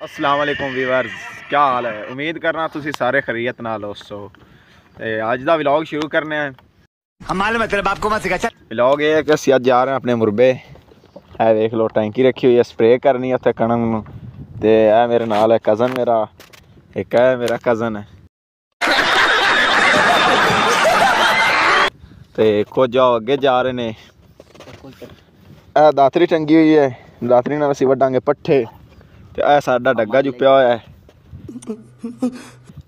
अस्सलाम वालेकुम व्यूअर्स, क्या हाल है। उम्मीद करना तुसी सारे खैरियत नाल होसो। ते अज दा व्लॉग शुरू करने हैं। हमारे मतलब आपको मत सिखा। व्लॉग ये है कि असीं अज जा रहे हैं अपने मुरबे। है देख लो टैंकी रखी हुई है, स्प्रे करनी है उत्थे कणक नूं। ते है मेरे नाल है कज़न मेरा, एक है मेरा कज़न है ते कुछ जाओ अगे जा रहे ने। दातरी टंगी हुई है, दातरी नाल असीं वड्डांगे पट्ठे। ते ऐ साडा डग्गा जुप्पिया होया है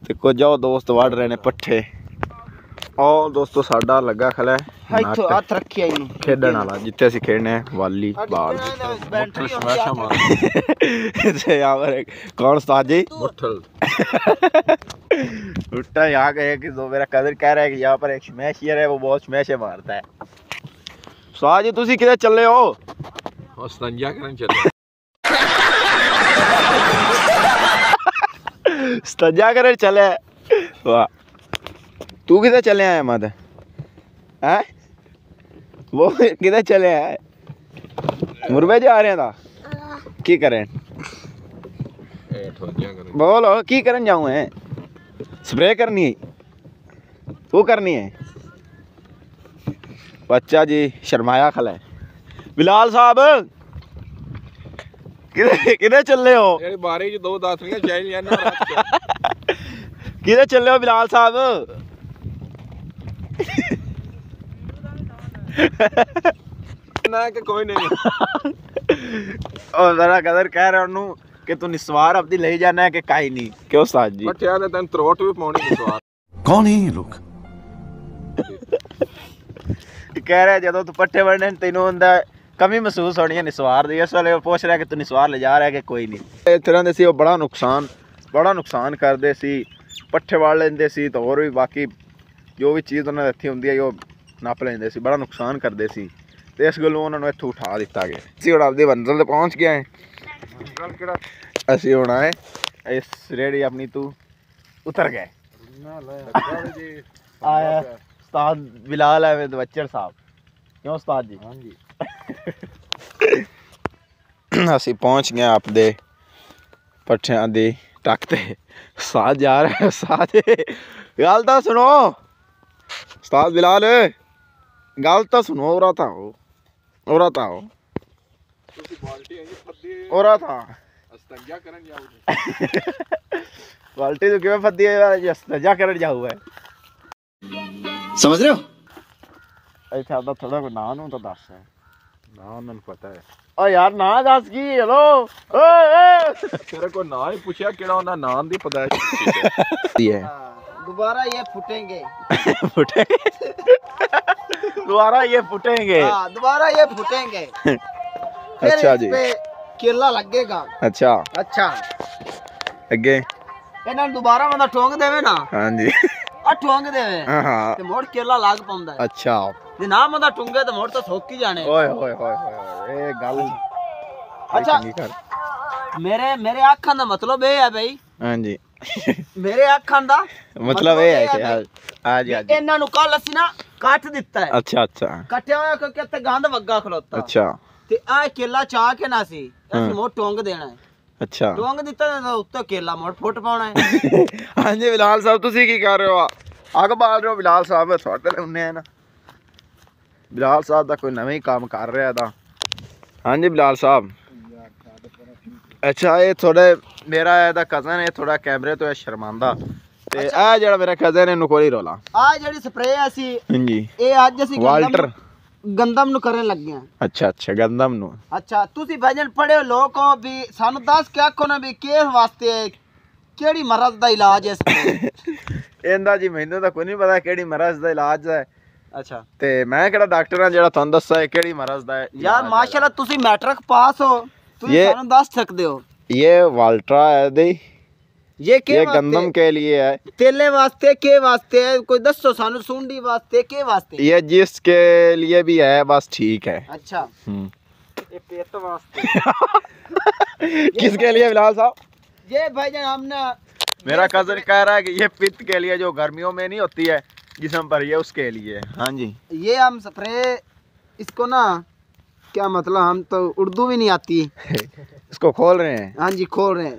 ते कुछ जाओ दोस्त वड़ रहे ने पट्ठे। और दोस्तों साडा लगा खला है हाथ रखिया इनु खेडण वाला, जिथे असीं खेडने वाली बाल। यहाँ पर कौन उस्ताद जी? उल्टा यहाँ का कि जो मेरा कदर कह रहा है कि यहाँ पर एक स्मैशियर है, वो बहुत स्मैशे मारता है। उस्ताद जी तुसी किधर चले हो? संजा करन चले। सजा करे चले। वाह, तू किधर चले आया मत है? वो किधर चले आए? मुरबे जा रहे था की करें? बोलो की करन जाऊँ है? स्प्रे करनी है, वो करनी है। बच्चा जी शर्माया खला है। बिलाल साहब किधर चल रहे हो? यार बारी जो दो दातरियां चाहिए ना। किधर चल रहे हो बिलाल साहब? ना कि कोई नहीं। और जरा कदर कह रहा हूं कि तू निस्वार अपनी ले जाना है कि काई नहीं। क्यों उस्ताद जी? बच्चा ने तन त्रोट भी पाउणी निस्वार। कौन है ये लोग? कह रहा है जदों तू पट्ठे वड़ने तेनों हुंदा कमी महसूस होनी है निस्वार दी, इस वाले पूछ रहा है कि तू निस्वार ले जा रहा है कि कोई नहीं। इस तरह दे सी बड़ा नुकसान करते सी, पट्ठे वड़ लेंदे सी तो और भी बाकी जो भी चीज़ उन्होंने रखी होंगी वो नप लेंदे सी, बड़ा नुकसान करते सी। तो इस गलों उन्होंने इत्थों उठा दिता गया। असीं हुण आपदी मंजिल ते पहुँच गए हैं। असीं हुण आए इस रेहड़ी अपनी तू उतर गए। आया उस्ताद बिलाल है बच्चर साहब। क्यों उस्ताद जी? हाँ जी। असी पहुँच गए आपदे पट्ठियां दी टक ते। उस्ताद जा रहा है। उस्ताद गल तो सुनो, उस्ताद बिलाल गल तो सुनो। हो रहा था बाल्टी तो क्यों फद्दी है? सजा कर जाऊ है, समझ रहे हो? अच्छा आपका थोड़ा कोई नाम हो तो दस है ना उन्हें पता है। ओ यार ना दस की। हेलो तेरे को ना ही पूछा केड़ा उन्हें नाम दी पता है। दोबारा ये फुटेंगे। दोबारा ये फुटेंगे। हाँ, दोबारा ये फुटेंगे। अच्छा जी, केला लगेगा। अच्छा अगे इन्हां दोबारा मतलब ठोंग देवे ना। हाँ जी ठोंग देवे हाँ ते मोड़ केला लग पाउंदा है। अच्छा जे ना मतलब ठुंगे तो मोड़ तो सोक ही जाने। ओए होए होए होए ये गल अच्छा मेरे आखन दा मतलब ये है भाई। हाँ जी मेरे आखन दा मतलब ये है कि आज इन्हां नु कल असी ना कट दिता है। अच्छा कट्या होया क्योंकि इत्ते गंद वग्गा खलोता। अच्छा ते आ केला चा के ना सी असी मोड़ टोंग देना है। अच्छा टोंग दिता तो उत्ते केला मोड़ फुट पाउणा है। हाँ जी बिलाल साहब तुसी की कर रहे हो? अग बाल रहे हो बिलाल साहब? थोड़े उन्ने है ना बिलाल साहब का कोई नवा ही काम कर रहा था। हाँ जी बिलाल साहब। अच्छा ये थोड़े मेरा है कज़न है, थोड़ा कैमरे तो है शर्मांदा। ते आ जेड़ा मेरा कज़न है कोई रोला। आ जेड़ी स्प्रे असी हाँ जी ए आज असी वाल्टर गंदम नु करन लगे हैं। अच्छा गंदम नु। अच्छा तुसी भजन पढ़े लोग हो भी सानू दस के आखो ना भी किस वास्ते केड़ी मरज दा इलाज है स्प्रे? इंदा जी मैनू तो कोई नहीं पता केड़ी मरज दा इलाज है। अच्छा ते मैं केड़ा डॉक्टर हां जेड़ा तुहानू दस्सा है केड़ी मरज दा है। यार माशाल्लाह तुसी मैट्रिक पास हो, तुसी ये सानू दस सकदे हो। ये वाल्ट्रा है दे, ये गंदम के लिए है। तेले वास्ते के वास्ते है कोई दसो सानू? सुंडी वास्ते के वास्ते? ये जिसके लिए भी है बस ठीक है। अच्छा ये पेट वास्ते। किसके लिए बिलाल साहब? ये भाईजान हमने मेरा कज़न कह रहा है कि ये पित्त के लिए जो गर्मियों में नहीं होती है जिसम पर, ये उसके लिए। हाँ जी ये हम स्प्रे इसको ना क्या मतलब हम तो उर्दू भी नहीं आती। इसको खोल रहे हैं। हाँ जी खोल रहे हैं।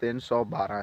312.